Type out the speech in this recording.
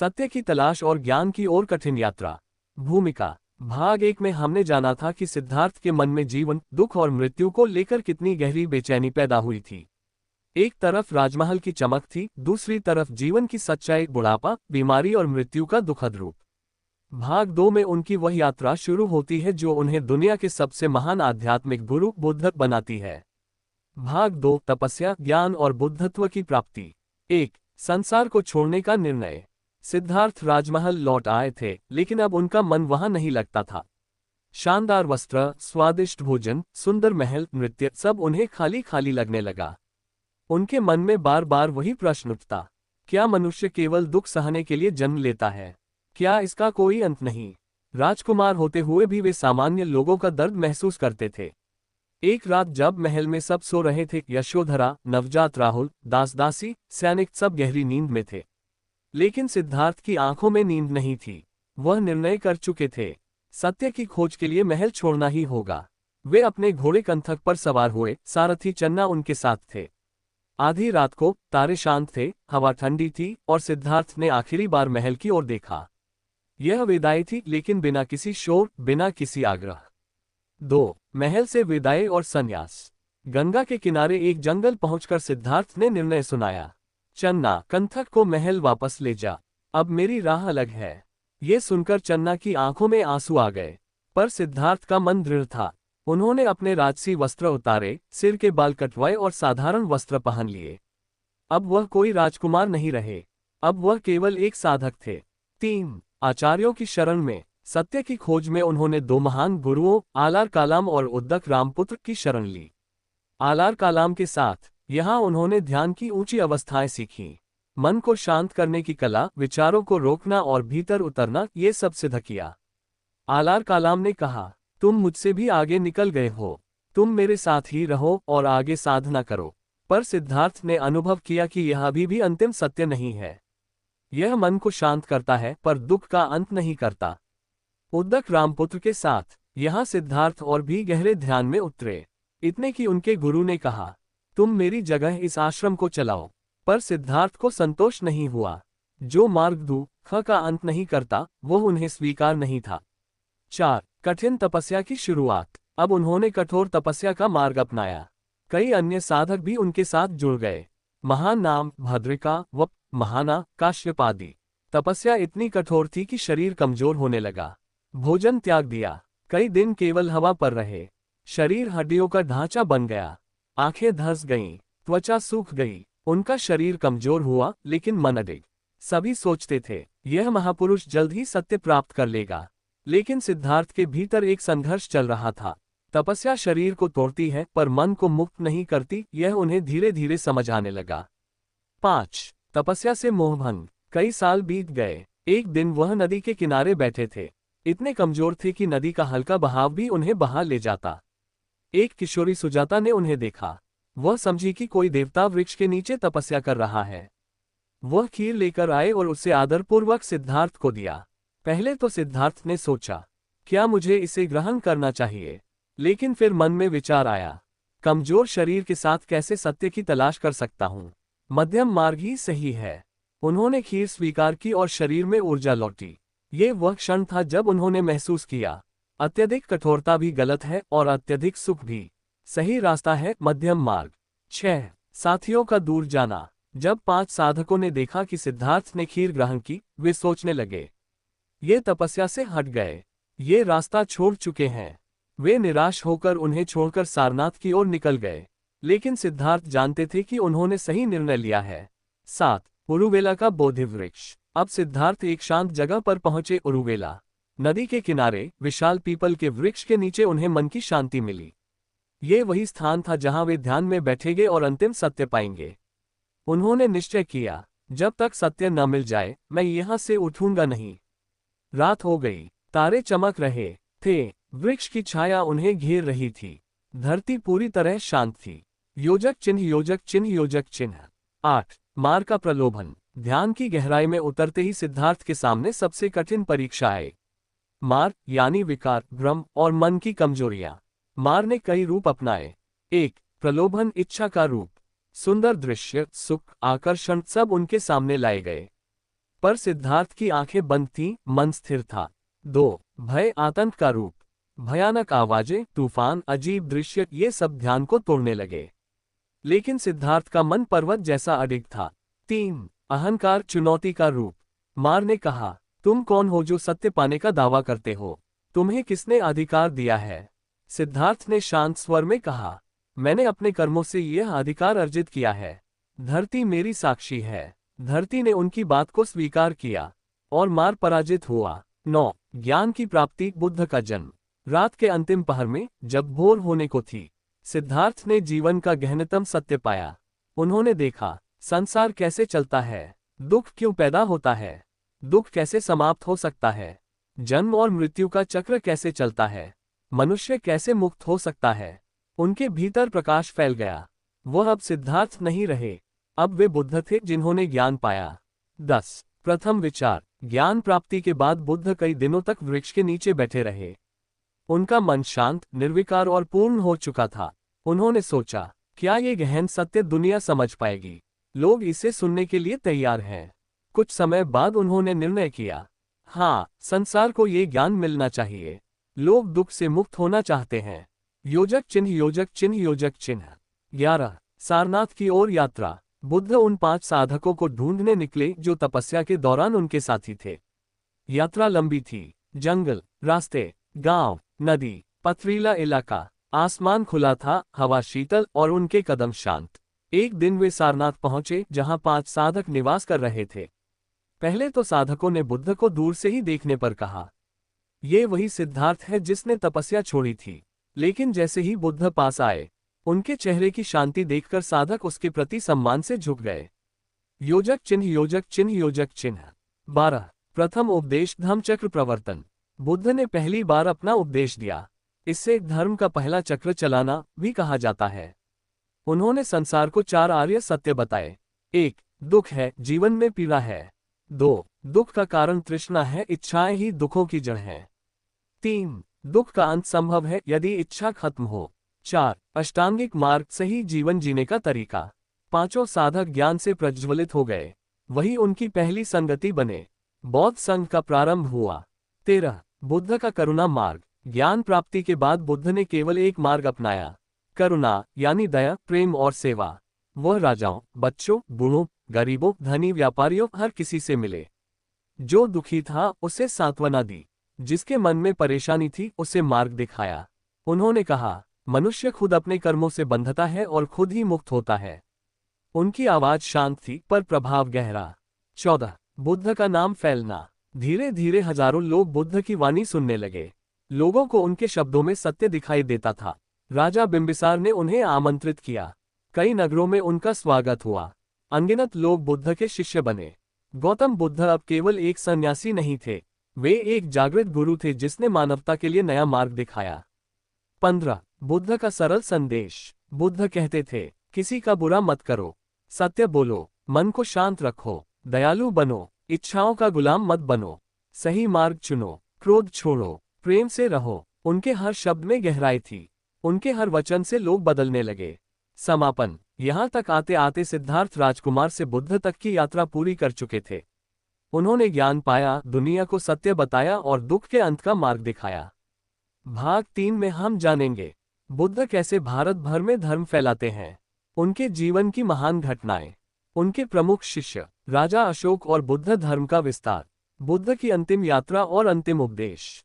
सत्य की तलाश और ज्ञान की ओर कठिन यात्रा। भूमिका। भाग 1 में हमने जाना था कि सिद्धार्थ के मन में जीवन, दुख और मृत्यु को लेकर कितनी गहरी बेचैनी पैदा हुई थी। एक तरफ राजमहल की चमक थी, दूसरी तरफ जीवन की सच्चाई, बुढ़ापा, बीमारी और मृत्यु का दुखद रूप। भाग 2 में उनकी वह यात्रा शुरू होती है जो उन्हें दुनिया के सबसे महान आध्यात्मिक गुरु बुद्ध बनाती है। भाग 2, तपस्या, ज्ञान और बुद्धत्व की प्राप्ति। 1, संसार को छोड़ने का निर्णय। सिद्धार्थ राजमहल लौट आए थे, लेकिन अब उनका मन वहां नहीं लगता था। शानदार वस्त्र, स्वादिष्ट भोजन, सुंदर महल, नृत्य, सब उन्हें खाली खाली लगने लगा। उनके मन में बार बार वही प्रश्न उठता, क्या मनुष्य केवल दुख सहने के लिए जन्म लेता है? क्या इसका कोई अंत नहीं? राजकुमार होते हुए भी वे सामान्य लोगों का दर्द महसूस करते थे। एक रात जब महल में सब सो रहे थे, यशोधरा, नवजात राहुल, दास दासी, सैनिक सब गहरी नींद में थे। लेकिन सिद्धार्थ की आंखों में नींद नहीं थी। वह निर्णय कर चुके थे, सत्य की खोज के लिए महल छोड़ना ही होगा। वे अपने घोड़े कंथक पर सवार हुए, सारथी चन्ना उनके साथ थे। आधी रात को तारे शांत थे, हवा ठंडी थी और सिद्धार्थ ने आखिरी बार महल की ओर देखा। यह विदाई थी, लेकिन बिना किसी शोर, बिना किसी आग्रह। 2, महल से विदाई और संन्यास। गंगा के किनारे एक जंगल पहुंचकर सिद्धार्थ ने निर्णय सुनाया, चन्ना, कंथक को महल वापस ले जा, अब मेरी राह अलग है। ये सुनकर चन्ना की आंखों में आंसू आ गए, पर सिद्धार्थ का मन दृढ़ था। उन्होंने अपने राजसी वस्त्र उतारे, सिर के बाल कटवाए और साधारण वस्त्र पहन लिए। अब वह कोई राजकुमार नहीं रहे, अब वह केवल एक साधक थे। 3, आचार्यों की शरण में। सत्य की खोज में उन्होंने 2 महान गुरुओं, आलार कालाम और उद्दक रामपुत्र की शरण ली। आलार कालाम के साथ यहाँ उन्होंने ध्यान की ऊंची अवस्थाएं सीखीं। मन को शांत करने की कला, विचारों को रोकना और भीतर उतरना, ये सब सिद्ध किया। आलार कालाम ने कहा, तुम मुझसे भी आगे निकल गए हो, तुम मेरे साथ ही रहो और आगे साधना करो। पर सिद्धार्थ ने अनुभव किया कि यह अभी भी अंतिम सत्य नहीं है। यह मन को शांत करता है, पर दुख का अंत नहीं करता। उद्दक रामपुत्र के साथ यहाँ सिद्धार्थ और भी गहरे ध्यान में उतरे, इतने कि उनके गुरु ने कहा, तुम मेरी जगह इस आश्रम को चलाओ। पर सिद्धार्थ को संतोष नहीं हुआ। जो मार्ग दुख का अंत नहीं करता, वो उन्हें स्वीकार नहीं था। 4, कठिन तपस्या की शुरुआत। अब उन्होंने कठोर तपस्या का मार्ग अपनाया। कई अन्य साधक भी उनके साथ जुड़ गए। महान नाम, भद्रिका, वप, महाना, काश्यप आदि। तपस्या इतनी कठोर थी कि शरीर कमजोर होने लगा। भोजन त्याग दिया, कई दिन केवल हवा पर रहे। शरीर हड्डियों का ढांचा बन गया, आंखें धंस गईं, त्वचा सूख गई। उनका शरीर कमजोर हुआ, लेकिन मन अडिग। सभी सोचते थे, यह महापुरुष जल्द ही सत्य प्राप्त कर लेगा। लेकिन सिद्धार्थ के भीतर एक संघर्ष चल रहा था। तपस्या शरीर को तोड़ती है, पर मन को मुक्त नहीं करती, यह उन्हें धीरे धीरे समझ आने लगा। 5, तपस्या से मोहभंग। कई साल बीत गए। एक दिन वह नदी के किनारे बैठे थे। इतने कमजोर थे कि नदी का हल्का बहाव भी उन्हें बहा ले जाता। एक किशोरी सुजाता ने उन्हें देखा। वह समझी कि कोई देवता वृक्ष के नीचे तपस्या कर रहा है। वह खीर लेकर आए और उसे आदरपूर्वक सिद्धार्थ को दिया। पहले तो सिद्धार्थ ने सोचा, क्या मुझे इसे ग्रहण करना चाहिए? लेकिन फिर मन में विचार आया, कमजोर शरीर के साथ कैसे सत्य की तलाश कर सकता हूँ? मध्यम मार्ग ही सही है। उन्होंने खीर स्वीकार की और शरीर में ऊर्जा लौटी। ये वह क्षण था जब उन्होंने महसूस किया, अत्यधिक कठोरता भी गलत है और अत्यधिक सुख भी सही रास्ता है, मध्यम मार्ग। 6, साथियों का दूर जाना। जब 5 साधकों ने देखा कि सिद्धार्थ ने खीर ग्रहण की, वे सोचने लगे, ये तपस्या से हट गए, ये रास्ता छोड़ चुके हैं। वे निराश होकर उन्हें छोड़कर सारनाथ की ओर निकल गए। लेकिन सिद्धार्थ जानते थे कि उन्होंने सही निर्णय लिया है। 7, उरुवेला का बोधि वृक्ष। अब सिद्धार्थ एक शांत जगह पर पहुंचे, उरुवेला नदी के किनारे विशाल पीपल के वृक्ष के नीचे उन्हें मन की शांति मिली। ये वही स्थान था जहां वे ध्यान में बैठेंगे और अंतिम सत्य पाएंगे। उन्होंने निश्चय किया, जब तक सत्य न मिल जाए, मैं यहां से उठूंगा नहीं। रात हो गई, तारे चमक रहे थे, वृक्ष की छाया उन्हें घेर रही थी। धरती पूरी तरह शांत थी। योजक चिन्ह, योजक चिन्ह, योजक चिन्ह। 8, मार का प्रलोभन। ध्यान की गहराई में उतरते ही सिद्धार्थ के सामने सबसे कठिन परीक्षा आई। मार यानी विकार, भ्रम और मन की कमजोरियां। मार ने कई रूप अपनाए। 1, प्रलोभन, इच्छा का रूप। सुंदर दृश्य, सुख, आकर्षण सब उनके सामने लाए गए। पर सिद्धार्थ की आंखें बंद थीं, मन स्थिर था। 2. भय आतंक का रूप। भयानक आवाजें, तूफान, अजीब दृश्य, ये सब ध्यान को तोड़ने लगे। लेकिन सिद्धार्थ का मन पर्वत जैसा अडिग था। 3. अहंकार चुनौती का रूप। मार ने कहा, तुम कौन हो जो सत्य पाने का दावा करते हो? तुम्हें किसने अधिकार दिया है? सिद्धार्थ ने शांत स्वर में कहा, मैंने अपने कर्मों से यह अधिकार अर्जित किया है। धरती मेरी साक्षी है। धरती ने उनकी बात को स्वीकार किया और मार पराजित हुआ। 9. ज्ञान की प्राप्ति, बुद्ध का जन्म। रात के अंतिम पहर में, जब भोर होने को थी, सिद्धार्थ ने जीवन का गहनतम सत्य पाया। उन्होंने देखा, संसार कैसे चलता है, दुख क्यों पैदा होता है, दुख कैसे समाप्त हो सकता है, जन्म और मृत्यु का चक्र कैसे चलता है, मनुष्य कैसे मुक्त हो सकता है। उनके भीतर प्रकाश फैल गया। वह अब सिद्धार्थ नहीं रहे, अब वे बुद्ध थे जिन्होंने ज्ञान पाया। 10. प्रथम विचार। ज्ञान प्राप्ति के बाद बुद्ध कई दिनों तक वृक्ष के नीचे बैठे रहे। उनका मन शांत, निर्विकार और पूर्ण हो चुका था। उन्होंने सोचा, क्या ये गहन सत्य दुनिया समझ पाएगी? लोग इसे सुनने के लिए तैयार हैं। कुछ समय बाद उन्होंने निर्णय किया, हाँ, संसार को ये ज्ञान मिलना चाहिए। लोग दुख से मुक्त होना चाहते हैं। योजक चिन्ह, योजक चिन्ह, योजक चिन्ह। 11. सारनाथ की ओर यात्रा। बुद्ध उन 5 साधकों को ढूंढने निकले जो तपस्या के दौरान उनके साथी थे। यात्रा लंबी थी। जंगल, रास्ते, गांव, नदी, पथरीला इलाका। आसमान खुला था, हवा शीतल और उनके कदम शांत। एक दिन वे सारनाथ पहुंचे जहां 5 साधक निवास कर रहे थे। पहले तो साधकों ने बुद्ध को दूर से ही देखने पर कहा, ये वही सिद्धार्थ है जिसने तपस्या छोड़ी थी। लेकिन जैसे ही बुद्ध पास आए, उनके चेहरे की शांति देखकर साधक उसके प्रति सम्मान से झुक गए। योजक चिन्ह, योजक चिन्ह, योजक चिन्ह। 12. प्रथम उपदेश, धम्मचक्र प्रवर्तन। बुद्ध ने पहली बार अपना उपदेश दिया। इससे धर्म का पहला चक्र चलाना भी कहा जाता है। उन्होंने संसार को 4 आर्य सत्य बताए। 1. दुख है, जीवन में पीड़ा है। 2. दुख का कारण तृष्णा है, इच्छाएं ही दुखों की जड़ है। 3. दुख का अंत संभव है यदि इच्छा खत्म हो। 4. अष्टांगिक मार्ग, सही जीवन जीने का तरीका। 5 साधक ज्ञान से प्रज्वलित हो गए। वही उनकी पहली संगति बने। बौद्ध संघ का प्रारंभ हुआ। 13. बुद्ध का करुणा मार्ग। ज्ञान प्राप्ति के बाद बुद्ध ने केवल एक मार्ग अपनाया, करुणा यानी दया, प्रेम और सेवा। वह राजाओं, बच्चों, बूढ़ों, गरीबों, धनी, व्यापारियों, हर किसी से मिले। जो दुखी था उसे सांत्वना दी, जिसके मन में परेशानी थी उसे मार्ग दिखाया। उन्होंने कहा, मनुष्य खुद अपने कर्मों से बंधता है और खुद ही मुक्त होता है। उनकी आवाज शांत थी पर प्रभाव गहरा। 14. बुद्ध का नाम फैलना। धीरे धीरे हजारों लोग बुद्ध की वाणी सुनने लगे। लोगों को उनके शब्दों में सत्य दिखाई देता था। राजा बिंबिसार ने उन्हें आमंत्रित किया। कई नगरों में उनका स्वागत हुआ। अनगिनत लोग बुद्ध के शिष्य बने। गौतम बुद्ध अब केवल एक सन्यासी नहीं थे, वे एक जागृत गुरु थे जिसने मानवता के लिए नया मार्ग दिखाया। 15. बुद्ध का सरल संदेश। बुद्ध कहते थे, किसी का बुरा मत करो, सत्य बोलो, मन को शांत रखो, दयालु बनो, इच्छाओं का गुलाम मत बनो, सही मार्ग चुनो, क्रोध छोड़ो, प्रेम से रहो। उनके हर शब्द में गहराई थी। उनके हर वचन से लोग बदलने लगे। समापन। यहाँ तक आते आते सिद्धार्थ राजकुमार से बुद्ध तक की यात्रा पूरी कर चुके थे। उन्होंने ज्ञान पाया, दुनिया को सत्य बताया और दुख के अंत का मार्ग दिखाया। भाग 3 में हम जानेंगे, बुद्ध कैसे भारत भर में धर्म फैलाते हैं, उनके जीवन की महान घटनाएं, उनके प्रमुख शिष्य, राजा अशोक और बुद्ध धर्म का विस्तार, बुद्ध की अंतिम यात्रा और अंतिम उपदेश।